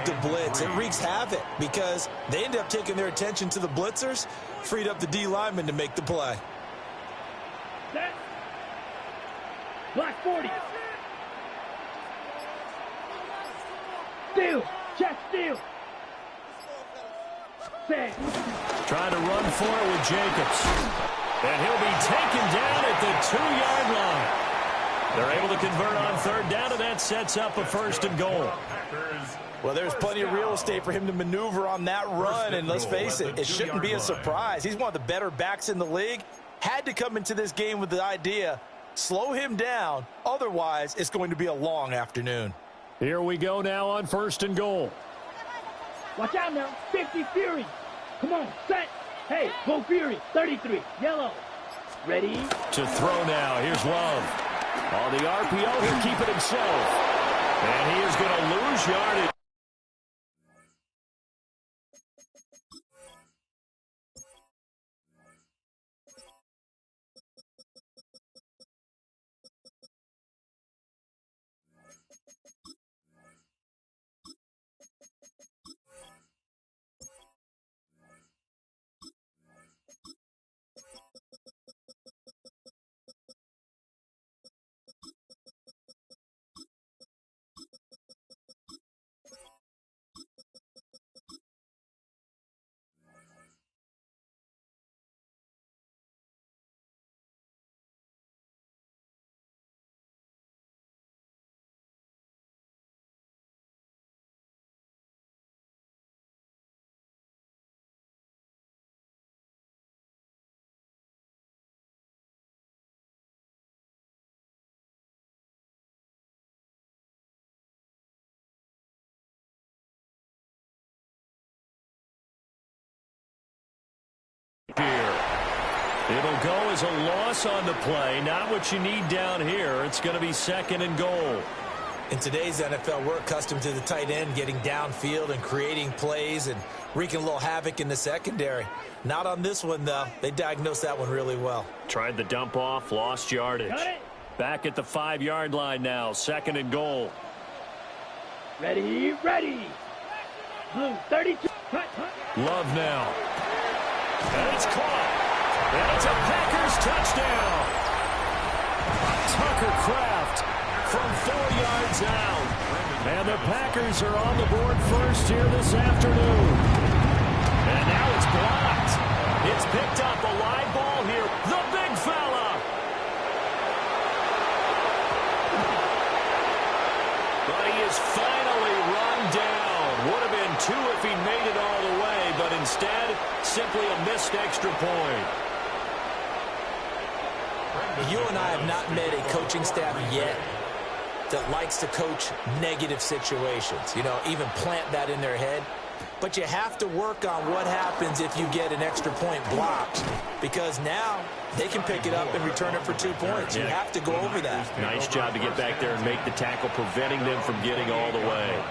the blitz. It wreaks havoc because they end up taking their attention to the blitzers, freed up the D lineman to make the play. Set. Block 40. Steal. Check steal. Set. Trying to run for it with Jacobs. And he'll be taken down at the 2-yard line. They're able to convert on third down, and that sets up a 1st and goal. Well, there's plenty of real estate for him to maneuver on that run, and let's face it, it shouldn't be a surprise. He's one of the better backs in the league. Had to come into this game with the idea, slow him down, otherwise it's going to be a long afternoon. Here we go now on 1st and goal. Watch out now, 50 Fury. Come on, set. Hey, go Fury, 33, yellow. Ready? To throw now, here's Love. On the RPO, he'll keep it himself. And he is going to lose yardage. Here. It'll go as a loss on the play. Not what you need down here. It's going to be 2nd and goal. In today's NFL, we're accustomed to the tight end getting downfield and creating plays and wreaking a little havoc in the secondary. Not on this one, though. They diagnosed that one really well. Tried the dump off, lost yardage. Back at the 5-yard line now, 2nd and goal. Ready, ready. Blue, 32. Love now. And it's caught. And it's a Packers touchdown. Tucker Kraft from 4 yards out. And the Packers are on the board first here this afternoon. And now it's blocked. It's picked up, a live ball here. The big fella. But he is finally run down. Would have been 2 if he made it all the way, but instead, simply a missed extra point. You and I have not met a coaching staff yet that likes to coach negative situations. You know, even plant that in their head. But you have to work on what happens if you get an extra point blocked, because now they can pick it up and return it for 2 points. You have to go over that. Nice job to get back there and make the tackle, preventing them from getting all the way.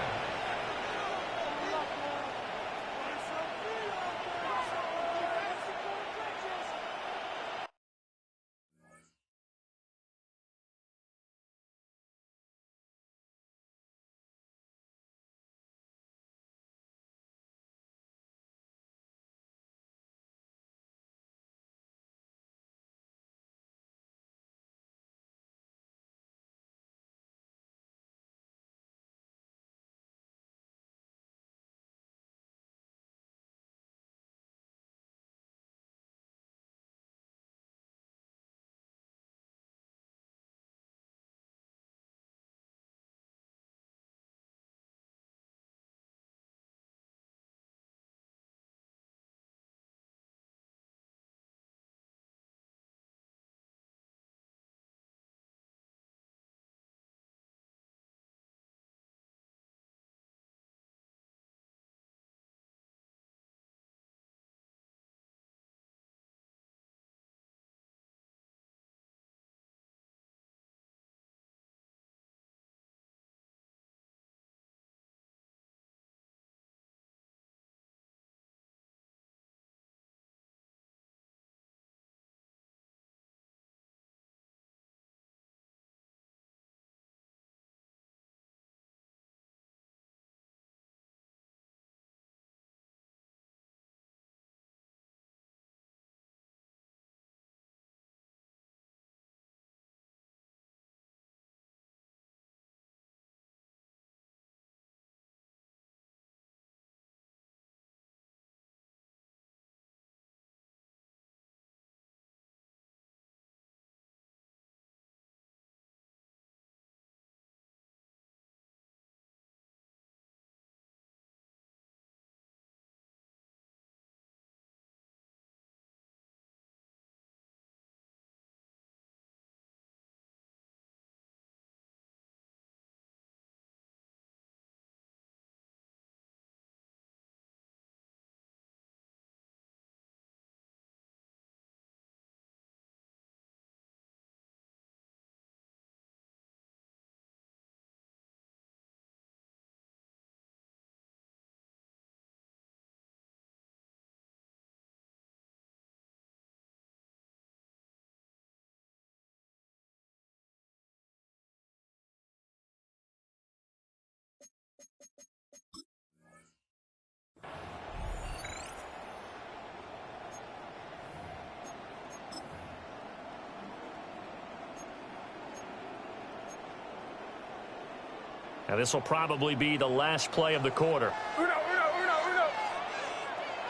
Now this will probably be the last play of the quarter. Uno.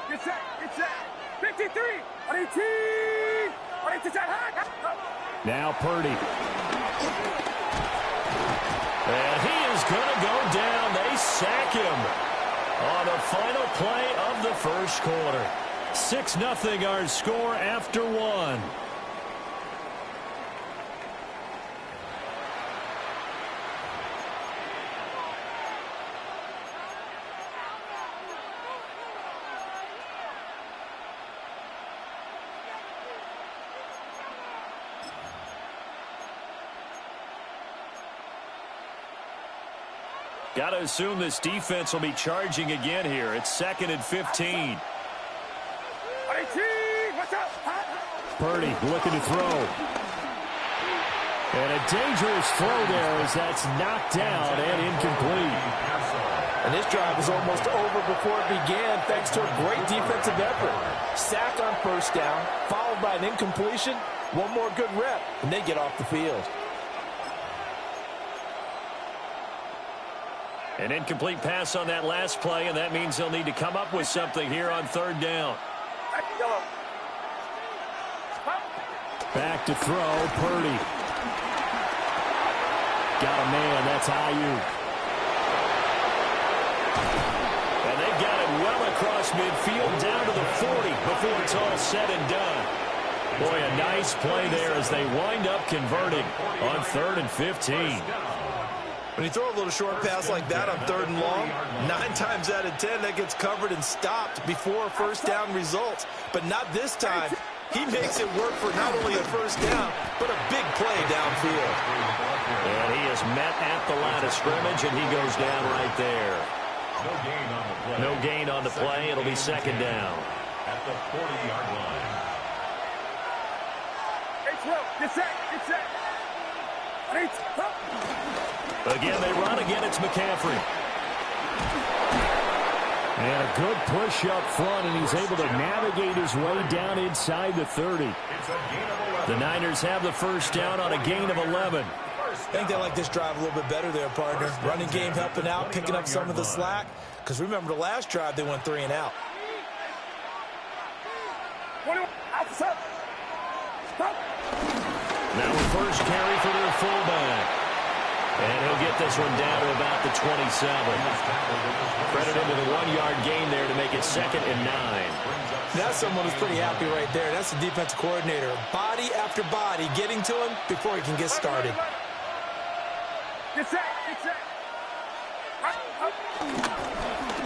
Get set. 53. Now Purdy. And he is going to go down. They sack him on the final play of the first quarter. 6-0 our score after one. Got to assume this defense will be charging again here. It's 2nd and 15. Purdy looking to throw. And a dangerous throw there as that's knocked down and incomplete. And this drive was almost over before it began thanks to a great defensive effort. Sack on first down, followed by an incompletion. One more good rep, and they get off the field. An incomplete pass on that last play, and that means they'll need to come up with something here on 3rd down. Back to throw, Purdy. Got a man, that's Ayuk. And they got it well across midfield, down to the 40 before it's all said and done. Boy, a nice play there as they wind up converting on 3rd and 15. When you throw a little short pass like that on 3rd and long, 9 times out of 10 that gets covered and stopped before first down results. But not this time. He makes it work for not only a first down, but a big play downfield. And he is met at the line of scrimmage, and he goes down right there. No gain on the play. It'll be 2nd down. At the 40-yard line. Get set. Again, they run. Again, it's McCaffrey. And a good push up front, and he's able to navigate his way down inside the 30. The Niners have the first down on a gain of 11. I think they like this drive a little bit better there, partner. Running game helping out, picking up some of the slack. Because remember, the last drive, they went 3 and out. Now a first carry for their fullback. And he'll get this one down to about the 27. Credit him with a 1-yard gain there to make it 2nd and 9. That's someone who's pretty happy right there. That's the defensive coordinator. Body after body getting to him before he can get started.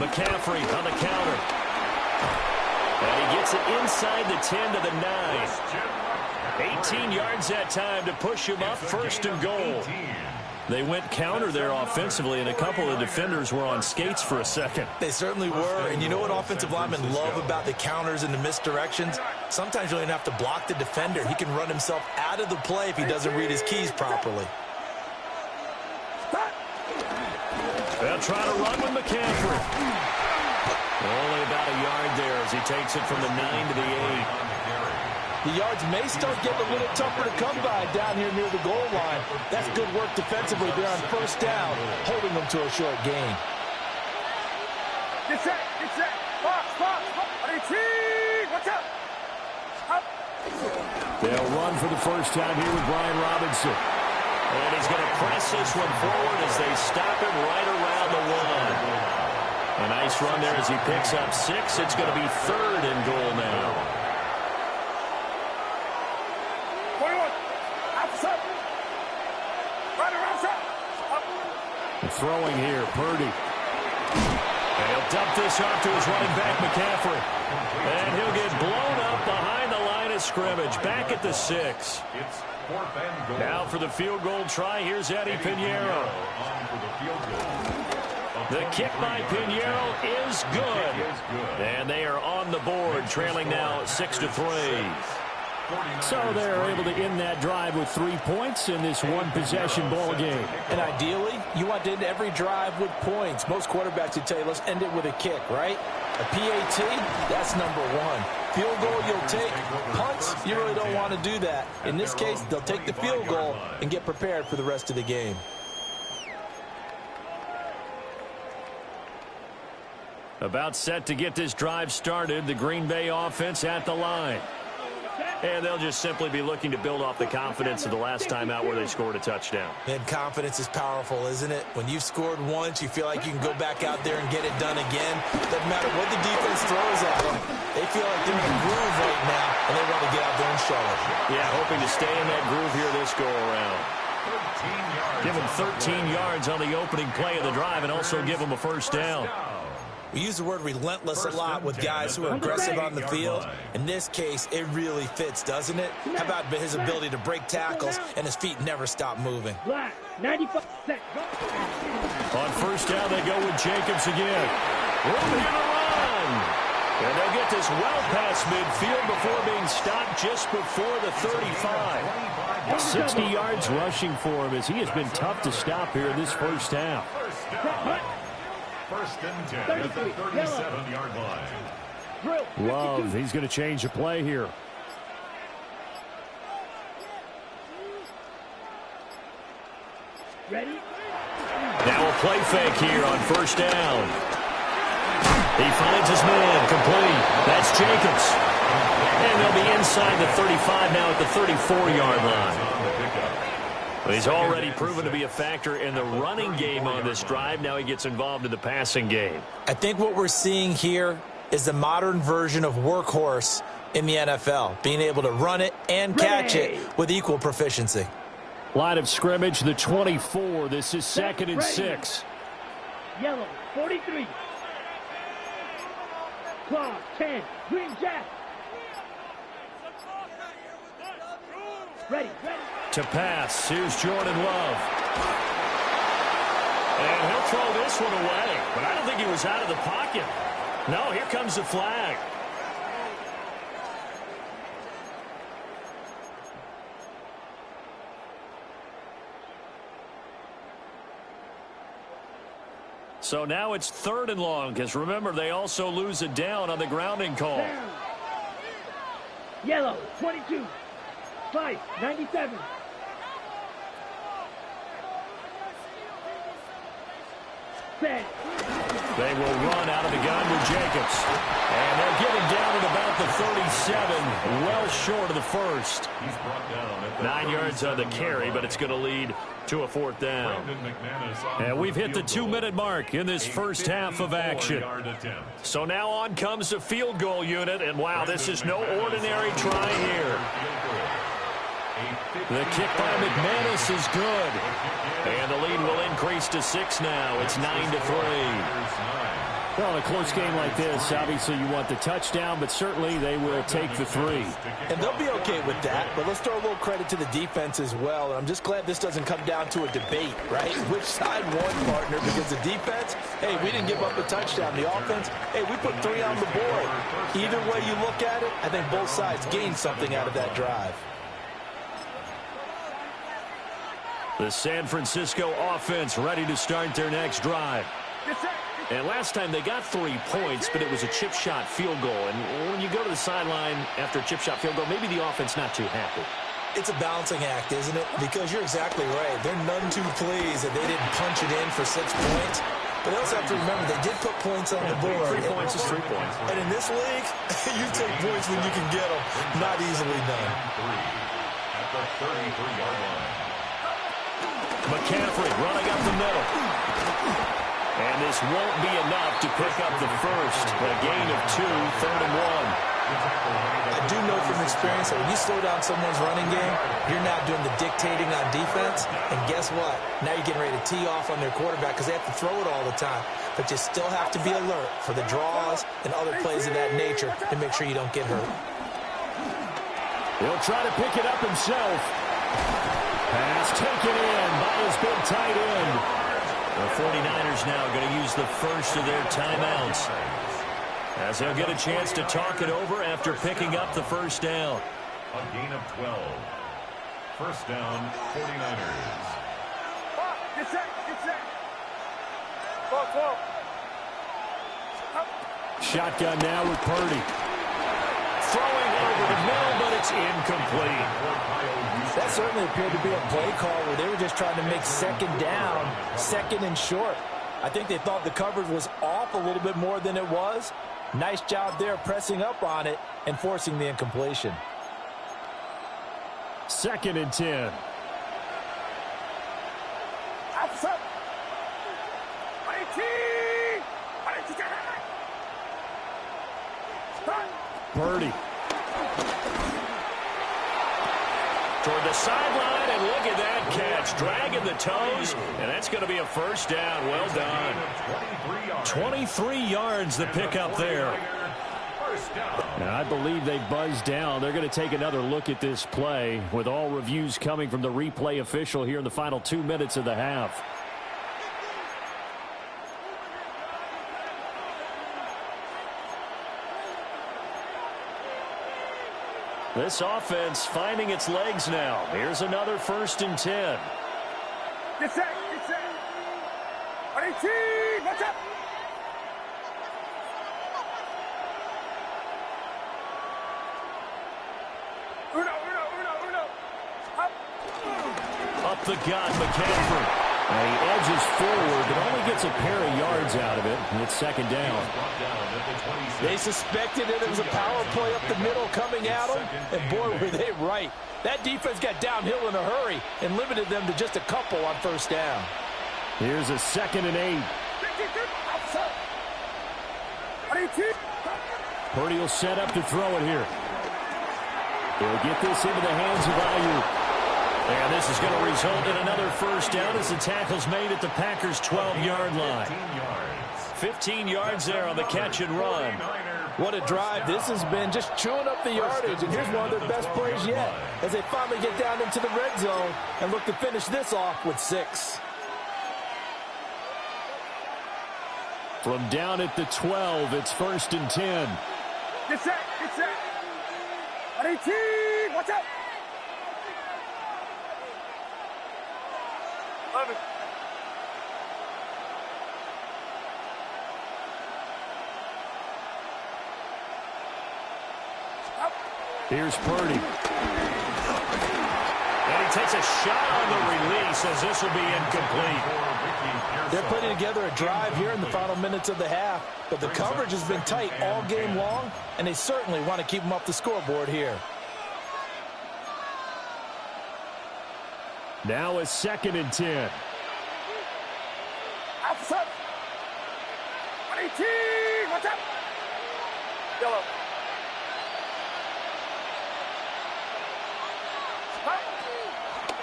McCaffrey on the counter. And he gets it inside the 10 to the 9. 18 yards that time to push him up, 1st and goal. They went counter there offensively, and a couple of defenders were on skates for a second. They certainly were, and you know what offensive linemen love about the counters and the misdirections? Sometimes you don't even have to block the defender. He can run himself out of the play if he doesn't read his keys properly. They'll try to run with McCaffrey. Only about a yard there as he takes it from the 9 to the 8. The yards may start getting a little tougher to come by down here near the goal line. That's good work defensively there on first down, holding them to a short gain. Get set. Box. Watch out. They'll run for the first time here with Brian Robinson. And he's going to press this one forward as they stop him right around the 1. A nice run there as he picks up 6. It's going to be 3rd and goal now. Throwing here, Purdy. And he'll dump this off to his running back, McCaffrey. And he'll get blown up behind the line of scrimmage, back at the 6. Now for the field goal try, here's Eddie Pinheiro. The kick by Pinheiro is good. And they are on the board, trailing now 6-3. So they're able to end that drive with 3 points in this one-possession ball game. And ideally, you want to end every drive with points. Most quarterbacks would tell you, let's end it with a kick, right? A PAT, that's number 1. Field goal you'll take. Punts, you really don't want to do that. In this case, they'll take the field goal and get prepared for the rest of the game. About set to get this drive started. The Green Bay offense at the line. And they'll just simply be looking to build off the confidence of the last time out where they scored a touchdown. And confidence is powerful, isn't it? When you've scored once, you feel like you can go back out there and get it done again. Doesn't matter what the defense throws at them. They feel like they're in a groove right now, and they want to get out there and show it. Yeah, hoping to stay in that groove here this go-around. Give them 13 yards on the opening play of the drive and also give them a first down. We use the word relentless a lot with guys who are aggressive on the field. In this case, it really fits, doesn't it? How about his ability to break tackles and his feet never stop moving? 95. On first down, they go with Jacobs again. Room in the run. And they'll get this well past midfield before being stopped just before the 35. 60 yards rushing for him as he has been tough to stop here in this first half. First and 10 at the 37-yard line. Love, he's going to change the play here. Ready? Now a play fake here on first down. He finds his man, complete. That's Jacobs. And they'll be inside the 35 now at the 34-yard line. He's already proven to be a factor in the running game on this drive. Now he gets involved in the passing game. I think what we're seeing here is the modern version of workhorse in the NFL, being able to run it and catch it with equal proficiency. Line of scrimmage, the 24. This is 2nd and 6. Yellow, 43. Claw, 10. Green Jack. Ready. To pass, here's Jordan Love. And he'll throw this one away. But I don't think he was out of the pocket. No, here comes the flag. So now it's 3rd and long, because remember, they also lose it down on the grounding call. Down. Yellow, 22. Fight, 97. Set. They will run out of the gun with Jacobs. And they'll get him down at about the 37, well short of the first. 9 yards on the carry, but it's going to lead to a 4th down. And we've hit the 2-minute mark in this first half of action. So now on comes the field goal unit, and wow, this is no ordinary try here. The kick by McManus is good. And the lead will increase to 6 now. It's 9-3. Well, in a close game like this, obviously you want the touchdown, but certainly they will take the 3. And they'll be okay with that, but let's throw a little credit to the defense as well. And I'm just glad this doesn't come down to a debate, right? Which side won, partner? Because the defense, hey, we didn't give up a touchdown. The offense, hey, we put 3 on the board. Either way you look at it, I think both sides gained something out of that drive. The San Francisco offense ready to start their next drive. And last time they got 3 points, but it was a chip shot field goal. And when you go to the sideline after a chip shot field goal, maybe the offense not too happy. It's a balancing act, isn't it? Because you're exactly right. They're none too pleased that they didn't punch it in for 6 points. But they also have to remember they did put points on the board. 3 points is 3 points. And in this league, you take points when you can get them. Not easily done. At the 33-yard line. McCaffrey running up the middle. And this won't be enough to pick up the first. A gain of 2, 3rd and 1. I do know from experience that when you slow down someone's running game, you're now doing the dictating on defense. And guess what? Now you're getting ready to tee off on their quarterback because they have to throw it all the time. But you still have to be alert for the draws and other plays of that nature to make sure you don't get hurt. He'll try to pick it up himself. Pass taken in by his big tight end. The 49ers now going to use the first of their timeouts, as they'll get a chance to talk it over after picking up the first down. A gain of 12. First down, 49ers. Get set. Ball. Shotgun now with Purdy. Throwing over the middle, but it's incomplete. That certainly appeared to be a play call where they were just trying to make 2nd down, 2nd and short. I think they thought the coverage was off a little bit more than it was. Nice job there pressing up on it and forcing the incompletion. 2nd and 10. Purdy. Toward the sideline, and look at that catch. Dragging the toes, and that's going to be a first down. Well done. 23 yards the pickup there. Now, I believe they buzzed down. They're going to take another look at this play with all reviews coming from the replay official here in the final 2 minutes of the half. This offense finding its legs now. Here's another 1st and 10. Get set. Watch out. Uno. Up the gut, McCaffrey. And he edges forward, but only gets a pair of yards out of it. And it's 2nd down. They suspected it was a power play up the middle coming at them, and boy, were they right. That defense got downhill in a hurry and limited them to just a couple on 1st down. Here's a 2nd and 8. Purdy will set up to throw it here. He'll get this into the hands of Ayuk. And this is going to result in another 1st down as the tackle's made at the Packers' 12-yard line. 15 yards there on the catch and run. What a drive. This has been just chewing up the yardage, and here's one of their best plays yet as they finally get down into the red zone and look to finish this off with 6. From down at the 12, it's 1st and 10. Get set. Watch out. 11. Here's Purdy. And he takes a shot on the release as this will be incomplete. They're putting together a drive here in the final minutes of the half, but the coverage has been tight all game long, and they certainly want to keep them up the scoreboard here. Now a 2nd and 10. Outside. 18. Watch out. Yellow.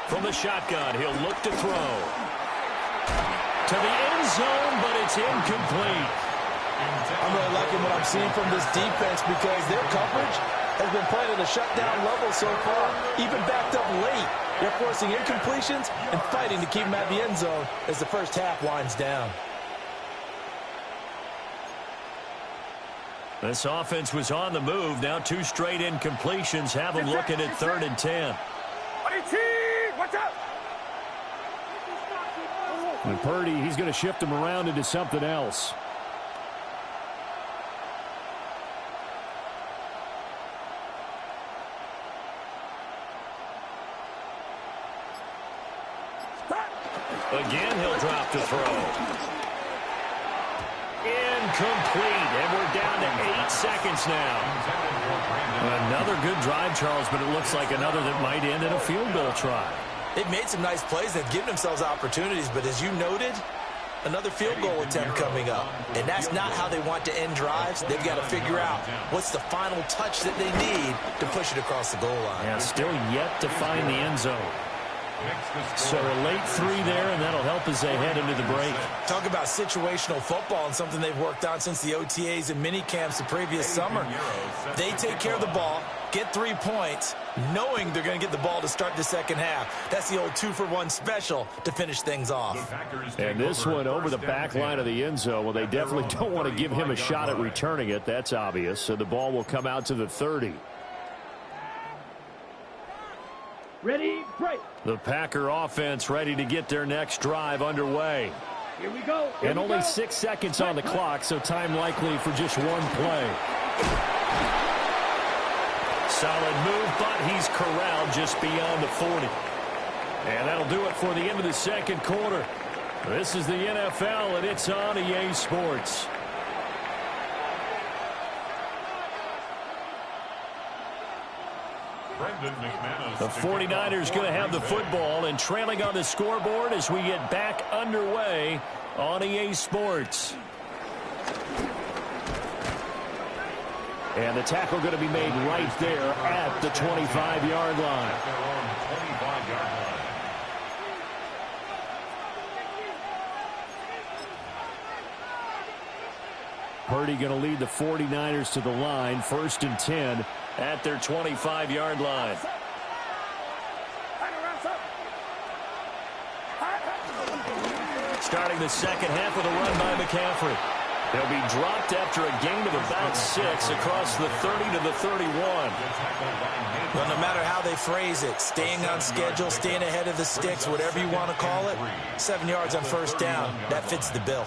From the shotgun, he'll look to throw. To the end zone, but it's incomplete. I'm really liking what I'm seeing from this defense because their coverage has been playing at a shutdown level so far, even backed up late. They're forcing incompletions and fighting to keep them at the end zone as the first half winds down. This offense was on the move. Now 2 straight incompletions have them looking at 3rd and 10. Watch out. And Purdy, he's going to shift him around into something else. Again, he'll drop to throw. Incomplete, and we're down to 8 seconds now. Another good drive, Charles, but it looks like another that might end in a field goal try. They've made some nice plays. They've given themselves opportunities, but as you noted, another field goal attempt coming up. And that's not how they want to end drives. They've got to figure out what's the final touch that they need to push it across the goal line. Yeah, still yet to find the end zone. So a late 3 there, and that'll help as they head into the break. Talk about situational football and something they've worked on since the OTAs and mini camps the previous summer. They take care of the ball, get 3 points, knowing they're going to get the ball to start the second half. That's the old 2-for-1 special to finish things off. And this one over the back line of the end zone. Well, they definitely don't want to give him a shot at returning it. That's obvious. So the ball will come out to the 30. Ready, break. The Packer offense ready to get their next drive underway. Here we go. And only 6 seconds on the clock, so time likely for just one play. Solid move, but he's corralled just beyond the 40. And that'll do it for the end of the second quarter. This is the NFL, and it's on EA Sports. The 49ers going to have the football and trailing on the scoreboard as we get back underway on EA Sports. And the tackle going to be made right there at the 25-yard line. Purdy going to lead the 49ers to the line, 1st and 10 at their 25-yard line. Starting the second half with a run by McCaffrey. He'll be dropped after a gain of about 6 across the 30 to the 31. Well, no matter how they phrase it, staying on schedule, staying ahead of the sticks, whatever you want to call it, 7 yards on 1st down, that fits the bill.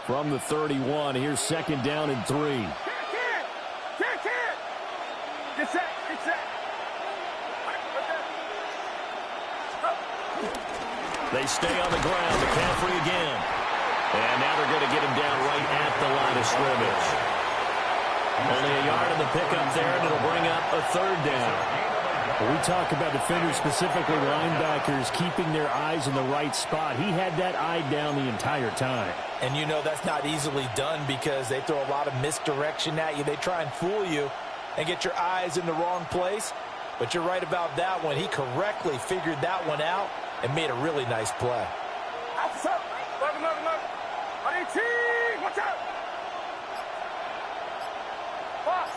From the 31, here's 2nd down and 3. They stay on the ground. McCaffrey again. And now they're going to get him down right at the line of scrimmage. Only a yard in the pickup there, and it'll bring up a 3rd down. When we talk about defenders, specifically linebackers, keeping their eyes in the right spot, he had that eye down the entire time. And you know that's not easily done because they throw a lot of misdirection at you. They try and fool you and get your eyes in the wrong place. But you're right about that one. He correctly figured that one out and made a really nice play. Watch out!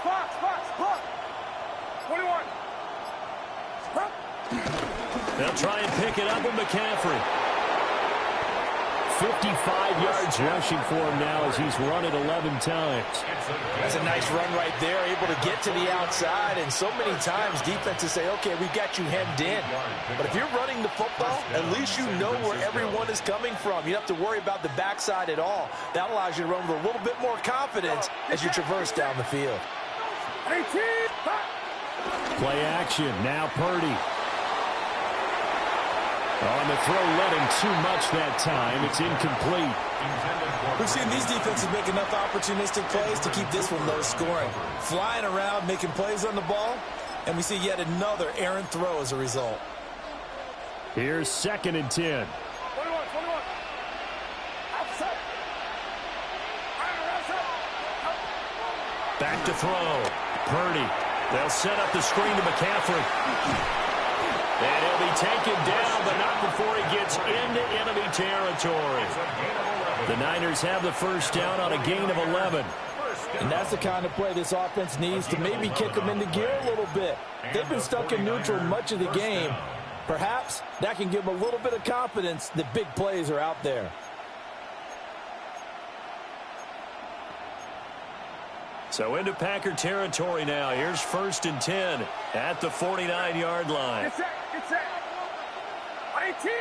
Box! 21. They'll try and pick it up with McCaffrey. 55 yards rushing for him now as he's run it 11 times. That's a nice run right there, able to get to the outside, and so many times defenses say, okay, we've got you hemmed in. But if you're running the football, at least you know where everyone is coming from. You don't have to worry about the backside at all. That allows you to run with a little bit more confidence as you traverse down the field. Play action, now Purdy. On the throw, letting too much that time. It's incomplete. We've seen these defenses make enough opportunistic plays to keep this one low scoring. Flying around, making plays on the ball, and we see yet another errant throw as a result. Here's 2nd and 10. 21. Back to throw. Purdy. They'll set up the screen to McCaffrey. And he'll be taken down, but not before he gets into enemy territory. The Niners have the 1st down on a gain of 11. And that's the kind of play this offense needs to maybe kick them into gear a little bit. They've been stuck in neutral much of the game. Perhaps that can give them a little bit of confidence that big plays are out there. So into Packer territory now. Here's 1st and 10 at the 49-yard line. Get set. 18.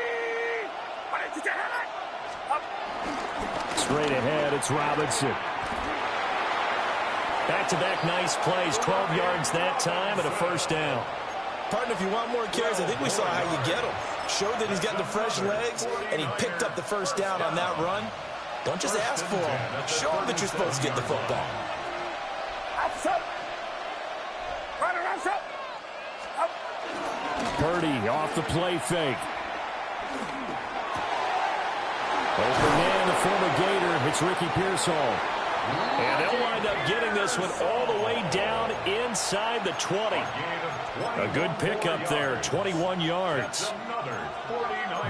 Straight ahead, it's Robinson. Back-to-back nice plays, 12 yards that time and a 1st down. Partner, if you want more carries, I think we saw how you get them. Showed that he's got the fresh legs, and he picked up the 1st down on that run. Don't just ask for him. Show him that you're supposed to get the football. Purdy off the play fake. Open man, the former Gator. It's Ricky Pearsall. And they'll wind up getting this one all the way down inside the 20. A good pickup there, 21 yards.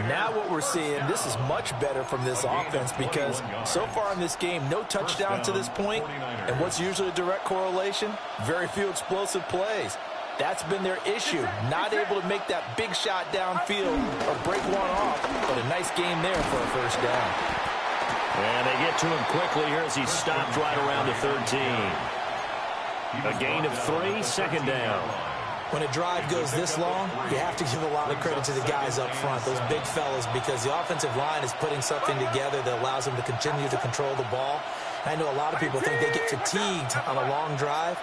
Now what we're seeing, this is much better from this offense because so far in this game, no touchdown to this point. And what's usually a direct correlation? Very few explosive plays. That's been their issue, not able to make that big shot downfield or break one off, but a nice game there for a 1st down. And they get to him quickly here as he stopped right around the 13. A gain of 3, 2nd down. When a drive goes this long, you have to give a lot of credit to the guys up front, those big fellas, because the offensive line is putting something together that allows them to continue to control the ball. I know a lot of people think they get fatigued on a long drive.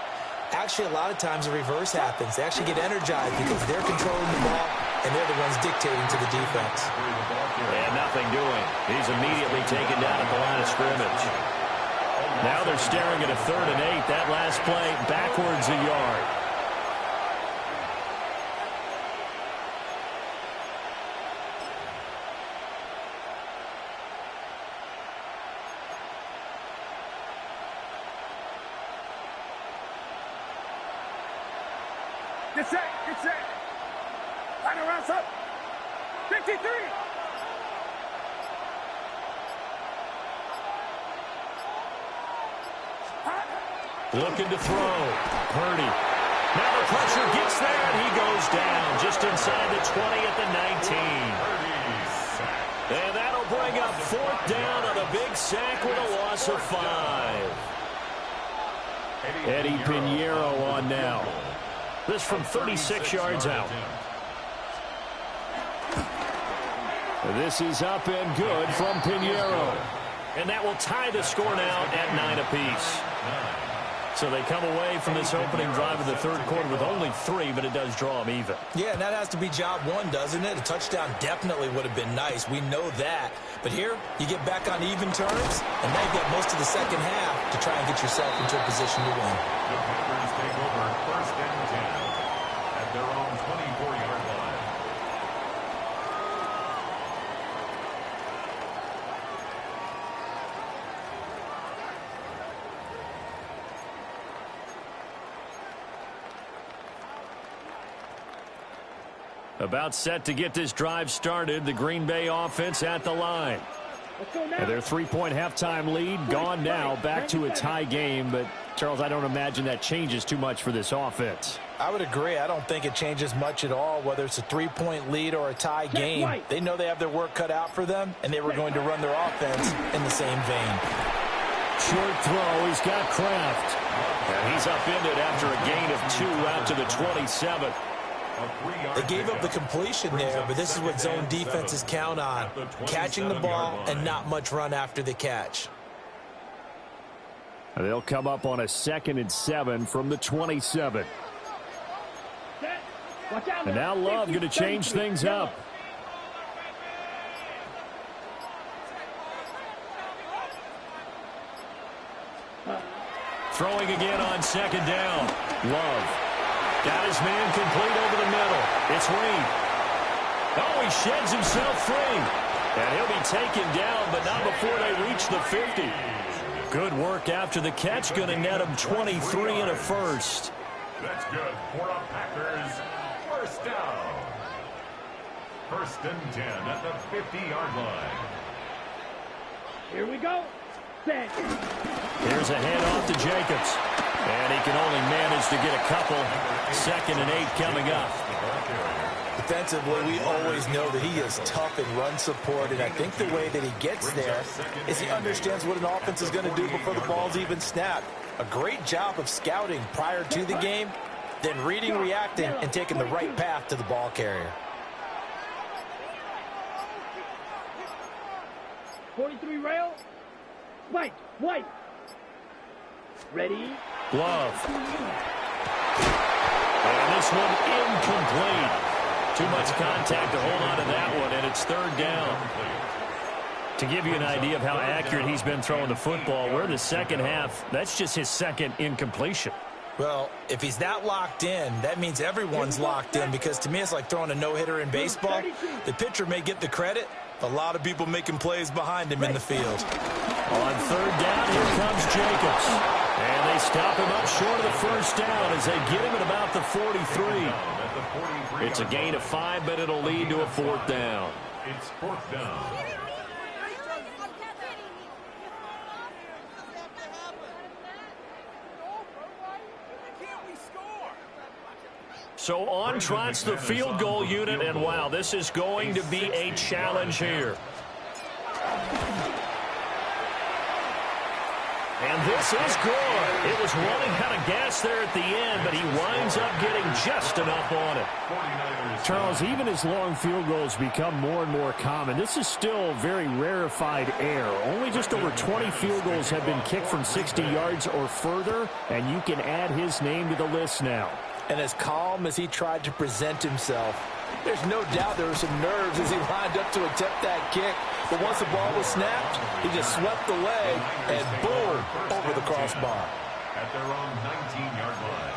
Actually, a lot of times the reverse happens. They actually get energized because they're controlling the ball and they're the ones dictating to the defense. And nothing doing. He's immediately taken down at the line of scrimmage. Now they're staring at a 3rd and 8. That last play backwards a yard. Get set, get set. Line around up. 53. Looking to throw. Purdy. Now the pressure gets there, and he goes down just inside the 20 at the 19. And that'll bring up 4th down on a big sack with a loss of 5. Eddie Pinheiro on now. This from 36 yards out. This is up and good from Pinheiro. And that will tie the score now at 9 apiece. So they come away from this opening drive of the 3rd quarter with only 3, but it does draw them even. Yeah, and that has to be job 1, doesn't it? A touchdown definitely would have been nice. We know that. But here, you get back on even terms, and now you get most of the second half to try and get yourself into a position to win. The Packers take over 1st and 10 at their own 24-yard line. About set to get this drive started. The Green Bay offense at the line. And their 3-point halftime lead gone now, back to a tie game. But, Charles, I don't imagine that changes too much for this offense. I would agree. I don't think it changes much at all, whether it's a 3-point lead or a tie game. They know they have their work cut out for them, and they were going to run their offense in the same vein. Short throw. He's got Kraft. And he's upended after a gain of 2 out to the 27. They gave up the completion there, but this is what zone defenses count on. Catching the ball and not much run after the catch. They'll come up on a 2nd and 7 from the 27. And now Love going to change things up. Throwing again on 2nd down. Love. Got his man complete over the middle. It's Reed. Oh, he sheds himself free. And he'll be taken down, but not before they reach the 50. Good work after the catch. Going to net him 23 and a first. That's good for a Packers 1st down. 1st and 10 at the 50-yard line. Here we go. Set. Here's a handoff to Jacobs. And he can only manage to get a couple. 2nd and 8 coming up. Defensively, we always know that he is tough in run support, and I think the way that he gets there is he understands what an offense is going to do before the ball's even snapped. A great job of scouting prior to the game, then reading, reacting, and taking the right path to the ball carrier. 43 rail. White. Ready? Love. And this one incomplete. Too much contact to hold on to that one, and it's 3rd down. To give you an idea of how accurate he's been throwing the football, we're in the 2nd half. That's just his 2nd incompletion. Well, if he's that locked in, that means everyone's locked in, because to me it's like throwing a no-hitter in baseball. The pitcher may get the credit. A lot of people making plays behind him in the field. On 3rd down, here comes Jacobs. And they stop him up short of the 1st down as they get him at about the 43. It's a gain of 5, but it'll lead to a 4th down. It's 4th down. So on trots the field goal unit, and wow, this is going to be a challenge here. And this is good. It was running out of gas there at the end, but he winds up getting just enough on it. Charles, even as long field goals become more and more common, this is still very rarefied air. Only just over 20 field goals have been kicked from 60 yards or further, and you can add his name to the list now. And as calm as he tried to present himself, There's no doubt there were some nerves as he lined up to attempt that kick. But once the ball was snapped, he just swept the leg and boom, over the crossbar. At their own 19-yard line.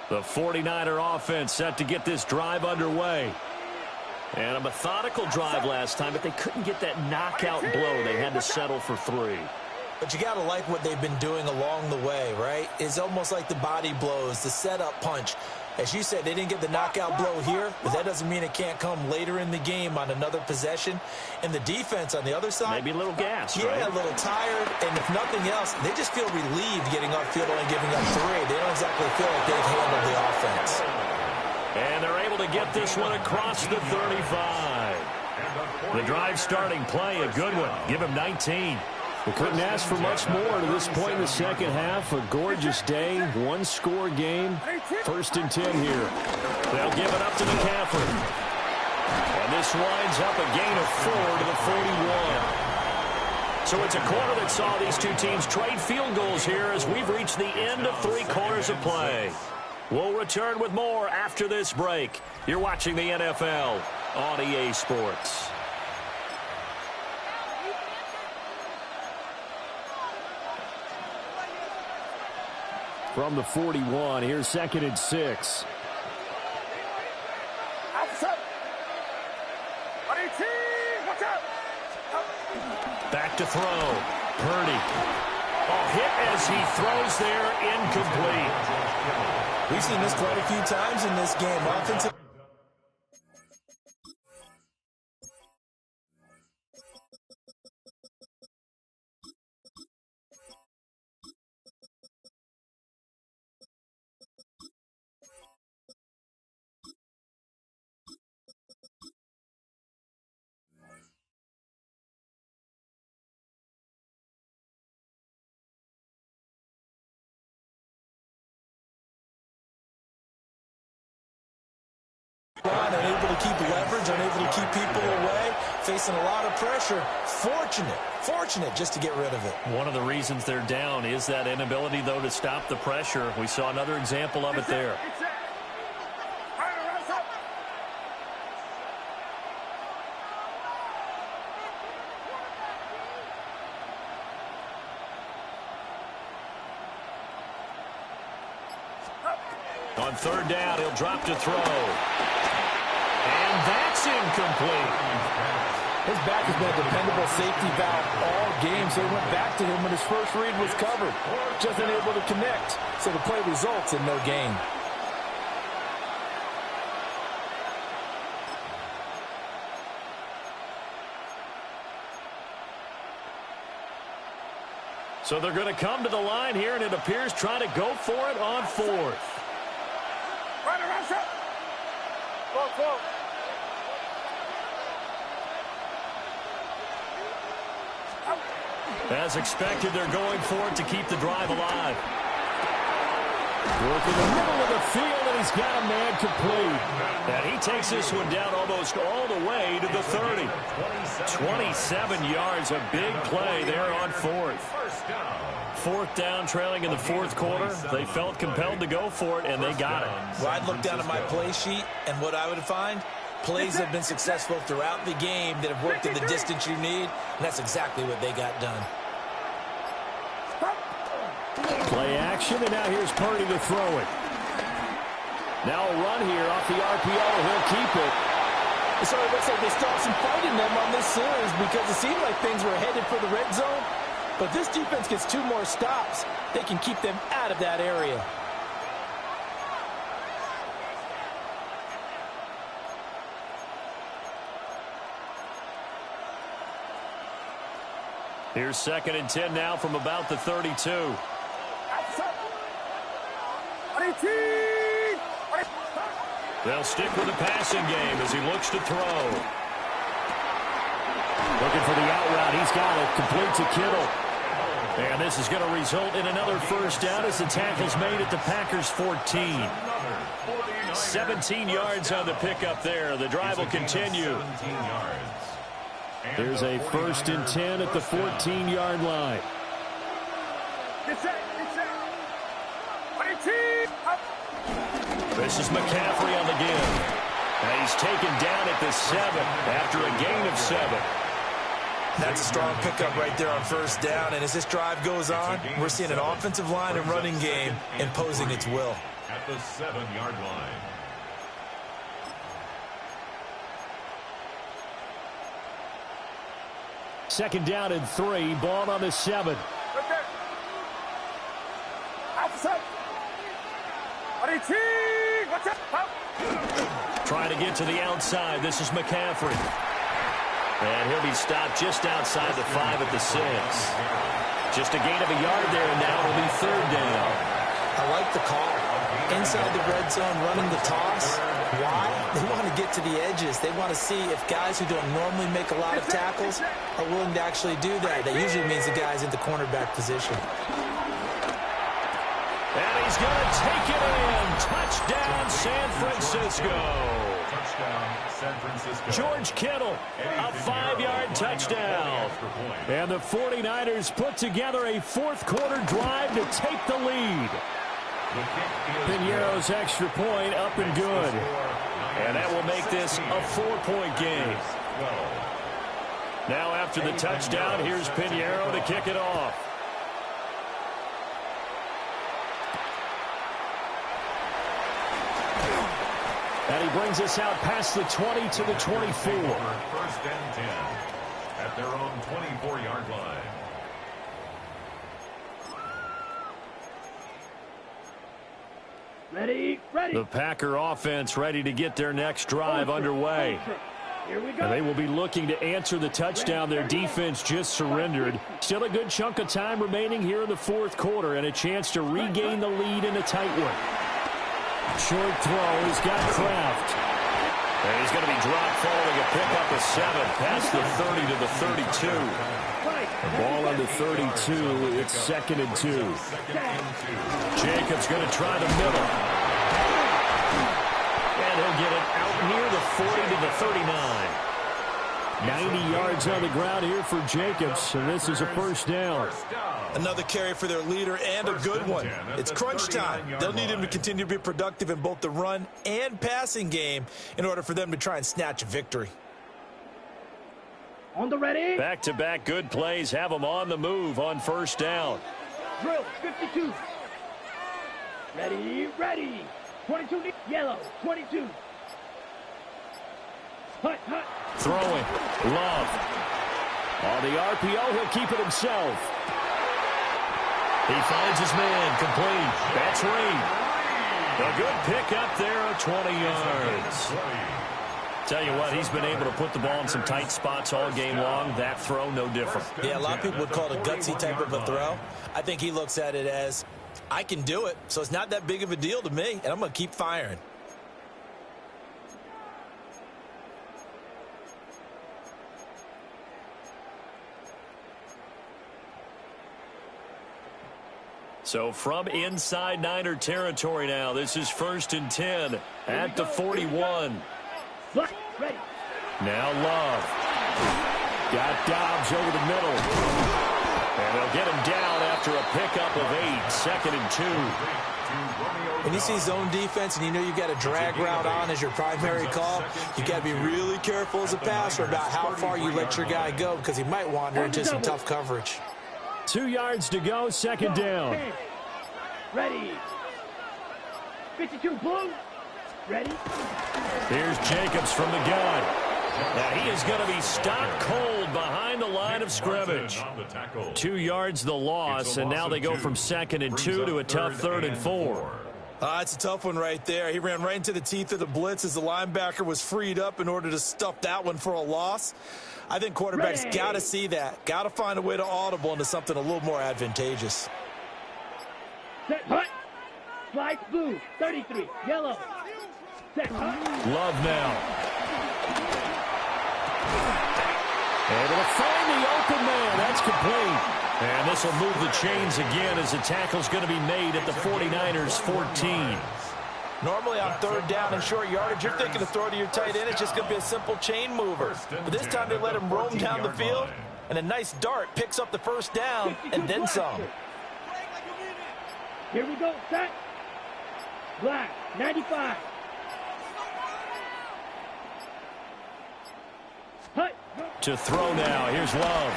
The 49er offense set to get this drive underway. And a methodical drive last time, but they couldn't get that knockout blow. They had to settle for 3. But you got to like what they've been doing along the way, right? It's almost like the body blows, the setup punch. As you said, they didn't get the knockout blow here, but that doesn't mean it can't come later in the game on another possession. And the defense on the other side, maybe a little gas, yeah, right? A little tired. And if nothing else, they just feel relieved getting upfield and giving up 3. They don't exactly feel like they've handled the offense. And they're able to get this one across the 35. The drive starting play, a good one. Give him 19. We couldn't ask for much more to this point in the second half. A gorgeous day, one-score game. 1st and 10 here. They'll give it up to McCaffrey. And this winds up a gain of 4 to the 41. So it's a quarter that saw these two teams trade field goals here as we've reached the end of 3 quarters of play. We'll return with more after this break. You're watching the NFL on EA Sports. From the 41, here's 2nd and 6. Back to throw. Purdy. Hit as he throws there, incomplete. We've seen this quite a few times in this game. Offensive. Unable to keep leverage, unable to keep people away, facing a lot of pressure. Fortunate just to get rid of it. One of the reasons they're down is that inability, though, to stop the pressure. We saw another example of it there. On 3rd down, he'll drop to throw. And that's incomplete. His back has been a dependable safety valve all game, so he went back to him when his first read was covered. Just unable to connect, so the play results in no gain. So they're going to come to the line here, and it appears trying to go for it on 4th. As expected, they're going for it to keep the drive alive. Work in the middle of the field, and he's got a man complete. And he takes this one down almost all the way to the 30. 27 yards, a big play there on 4th. 4th down, trailing in the 4th quarter. They felt compelled to go for it, and they got it. Well, I'd look down at my play sheet, and what I would find, plays have been successful throughout the game that have worked in the distance you need, and that's exactly what they got done. Play action, and now here's Purdy to throw it. Now a run here off the RPO. He'll keep it. So it looks like they still have some fight in them on this series because it seemed like things were headed for the red zone. But this defense gets 2 more stops. They can keep them out of that area. Here's 2nd and 10 now from about the 32. They'll stick with the passing game as he looks to throw. Looking for the out route. He's got it. Complete to Kittle. And this is going to result in another first down as the tackle's made at the Packers' 14. 17 yards on the pickup there. The drive will continue. There's a 1st and 10 at the 14-yard line. Get set. This is McCaffrey on the give. And he's taken down at the 7 after a gain of 7. That's a strong pickup right there on first down. And as this drive goes on, we're seeing an offensive line and running game imposing its will. At the 7-yard line. Second down and 3. Ball on the 7. Right there. Outside. Watch out. Trying to get to the outside. This is McCaffrey. And he'll be stopped just outside the 5 at the 6. Just a gain of a yard there, and now it'll be third down. I like the call. Inside the red zone, running the toss. Why? They want to get to the edges. They want to see if guys who don't normally make a lot of tackles are willing to actually do that. That usually means the guy's in the cornerback position. And he's going to take it in. Touchdown, San Francisco. Touchdown, San Francisco. George Kittle, a 5-yard touchdown. And the 49ers put together a fourth-quarter drive to take the lead. Piñeiro's extra point up and good. And that will make this a 4-point game. Now after the touchdown, here's Piñeiro to kick it off. And he brings us out past the 20 to the 24. First and 10 at their own 24-yard line. Ready. The Packer offense ready to get their next drive underway. Here we go. And they will be looking to answer the touchdown their defense just surrendered. Still a good chunk of time remaining here in the fourth quarter and a chance to regain the lead in a tight one. Short throw. He's got Kraft. And he's going to be dropped following a pickup of 7 past the 30 to the 32. The ball on the 32. It's 2nd and 2. Jacobs going to try the middle. And he'll get it out near the 40 to the 39. 90 yards on the ground here for Jacobs, and this is a first down. Another carry for their leader and a good one. It's crunch time. They'll need him to continue to be productive in both the run and passing game in order for them to try and snatch a victory. On the ready. Back-to-back good plays have them on the move on first down. Drill, 52. Ready. 22, yellow, 22. Hut. Throwing. Love. On the RPO, he'll keep it himself. He finds his man. Complete. That's Reed. A good pick up there of 20 yards. Tell you what, he's been able to put the ball in some tight spots all game long. That throw, no different. Yeah, a lot of people would call it a gutsy type of a throw. I think he looks at it as, I can do it, so it's not that big of a deal to me, and I'm going to keep firing. So from inside Niner territory now, this is 1st and 10 at the 41. Ready. Now Love. Got Dobbs over the middle. And they'll get him down after a pickup of 8. 2nd and 2. When you see zone defense and you know you've got a drag route on as your primary call, you got to be really careful as a passer about how far you let your guy go because he might wander into some tough coverage. 2 yards to go, 2nd down. Ready. 52 blue. Ready. Here's Jacobs from the gun. Now he is going to be stopped cold behind the line of scrimmage. 2 yards the loss, and now they go from 2nd and 2 to a tough 3rd and 4. It's a tough one right there. He ran right into the teeth of the blitz as the linebacker was freed up in order to stuff that one for a loss. I think quarterbacks got to see that. Got to find a way to audible into something a little more advantageous. Set, hut. Slide blue, 33, yellow. Set, hut. Love now. Able to find the open man. That's complete. And this will move the chains again as the tackle's going to be made at the 49ers 14. Normally on 3rd down and short yardage, you're thinking to throw to your tight end. It's just going to be a simple chain mover. But this time they let him roam down the field, and a nice dart picks up the first down and then some. Here we go, set. Black, 95. Hut. To throw now. Here's Love.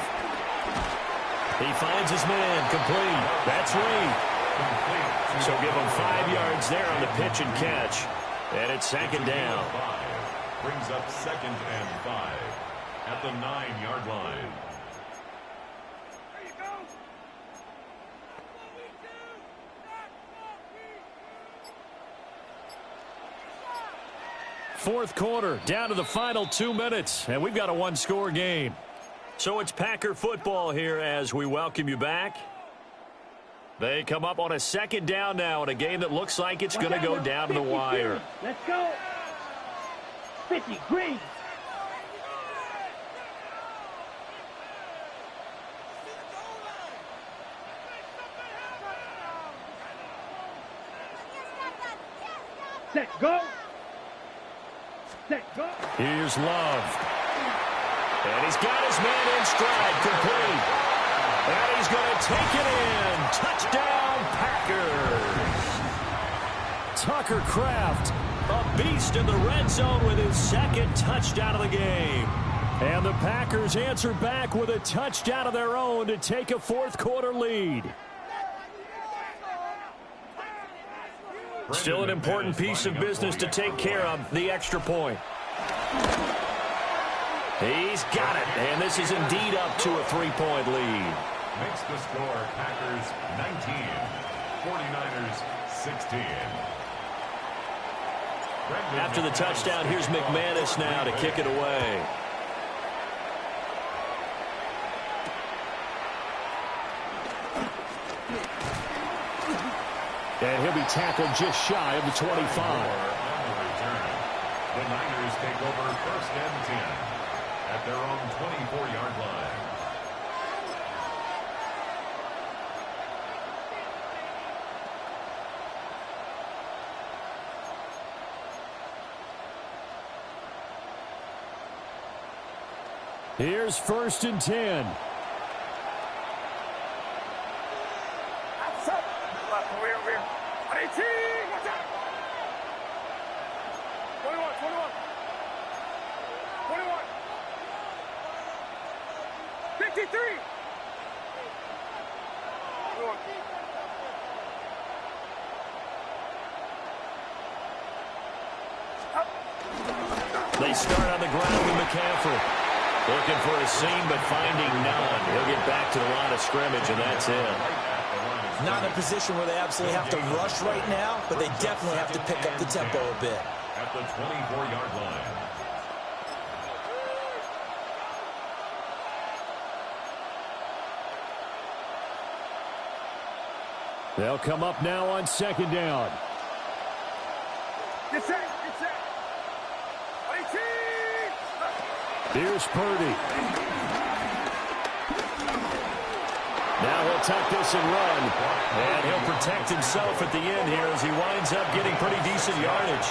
He finds his man. Complete. That's Reed. So give him 5 yards there on the pitch and catch. And it's second down. Brings up 2nd and 5 at the 9-yard line. Fourth quarter, down to the final 2 minutes, and we've got a one-score game. So it's Packer football here as we welcome you back. They come up on a second down now in a game that looks like it's going to go down to the wire. Let's go. 50, green. Set, go. Set, go. Here's Love. And he's got his man in stride, complete. And he's going to take it in. Touchdown, Packers. Tucker Kraft, a beast in the red zone with his second touchdown of the game. And the Packers answer back with a touchdown of their own to take a fourth quarter lead. Still an important piece of business to take care of, the extra point. He's got it, and this is indeed up to a 3-point lead. Makes the score Packers 19, 49ers 16. After the touchdown, here's McManus now to kick it away. And he'll be tackled just shy of the 25. The Niners take over 1st and 10 at their own 24-yard line. Here's 1st and 10. They start on the ground with McCaffrey. Looking for a seam, but finding none. He'll get back to the line of scrimmage, and that's it. Not in a position where they absolutely have to rush right now, but they definitely have to pick up the tempo a bit. At the 24-yard line. They'll come up now on 2nd down. Get set, get set. Here's Purdy. Now he'll tuck this and run. And he'll protect himself at the end here as he winds up getting pretty decent yardage.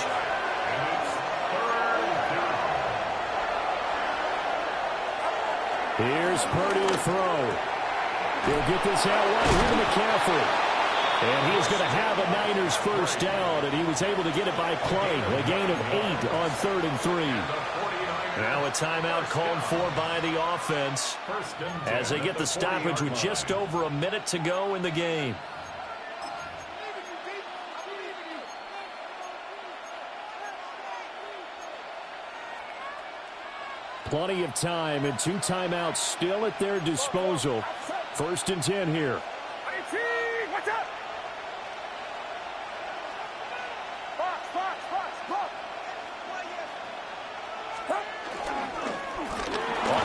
Here's Purdy to throw. He'll get this out right here to McCaffrey. And he is going to have a Niners first down, and he was able to get it by play. A gain of 8 on 3rd and 3. Now a timeout called for by the offense as they get the stoppage with just over a minute to go in the game. Plenty of time and 2 timeouts still at their disposal. 1st and 10 here.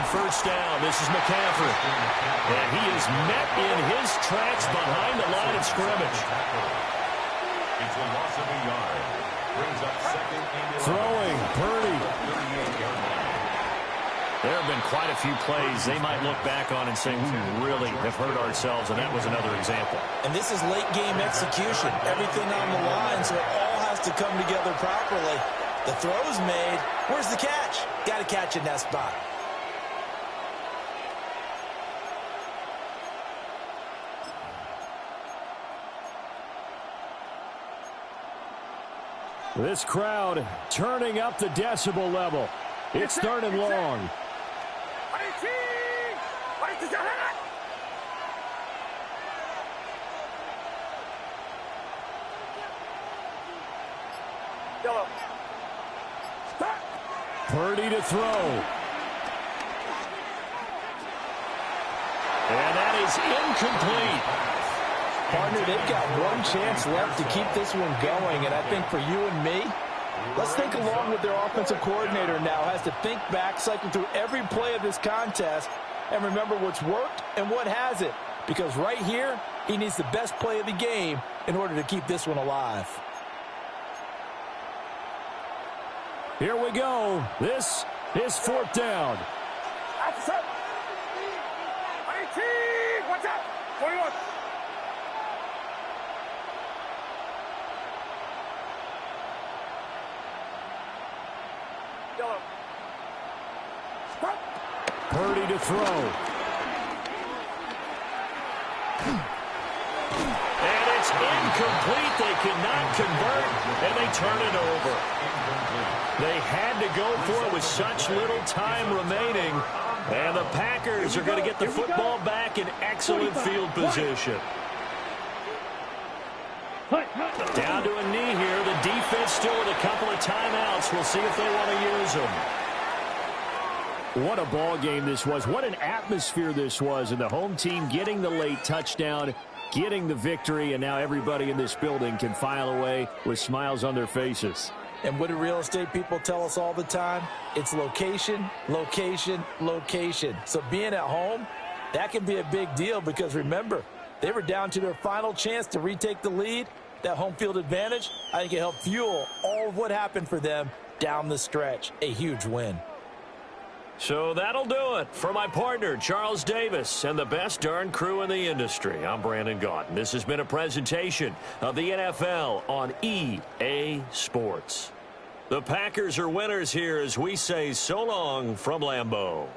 First down, this is McCaffrey. And he is met in his tracks behind the line of scrimmage. It's a loss of a yard. Brings up 2nd and 11. Throwing, Purdy. There have been quite a few plays they might look back on and say, we really have hurt ourselves, and that was another example. And this is late game execution. Everything on the line, so it all has to come together properly. The throw's made. Where's the catch? Got to catch in that spot. This crowd turning up the decibel level. It's third and long. Purdy to throw. And that is incomplete. Partner, they've got one chance left to keep this one going, and I think for you and me, let's think along with their offensive coordinator now. Has to think back, cycle through every play of this contest, and remember what's worked and what hasn't. Because right here, he needs the best play of the game in order to keep this one alive. Here we go. This is fourth down. Watch out! 21. Yellow. Purdy to throw. And it's incomplete. They cannot convert, and they turn it over. They had to go for it with such little time remaining. And the Packers are going to get the football back in excellent field position. Down to a knee here. The defense still with a couple of timeouts. We'll see if they want to use them. What a ball game this was. What an atmosphere this was. And the home team getting the late touchdown, getting the victory, and now everybody in this building can file away with smiles on their faces. And what do real estate people tell us all the time? It's location, location, location. So being at home, that can be a big deal because remember, they were down to their final chance to retake the lead. That home field advantage, I think it helped fuel all of what happened for them down the stretch. A huge win. So that'll do it for my partner, Charles Davis, and the best darn crew in the industry. I'm Brandon Gaudin. This has been a presentation of the NFL on EA Sports. The Packers are winners here as we say so long from Lambeau.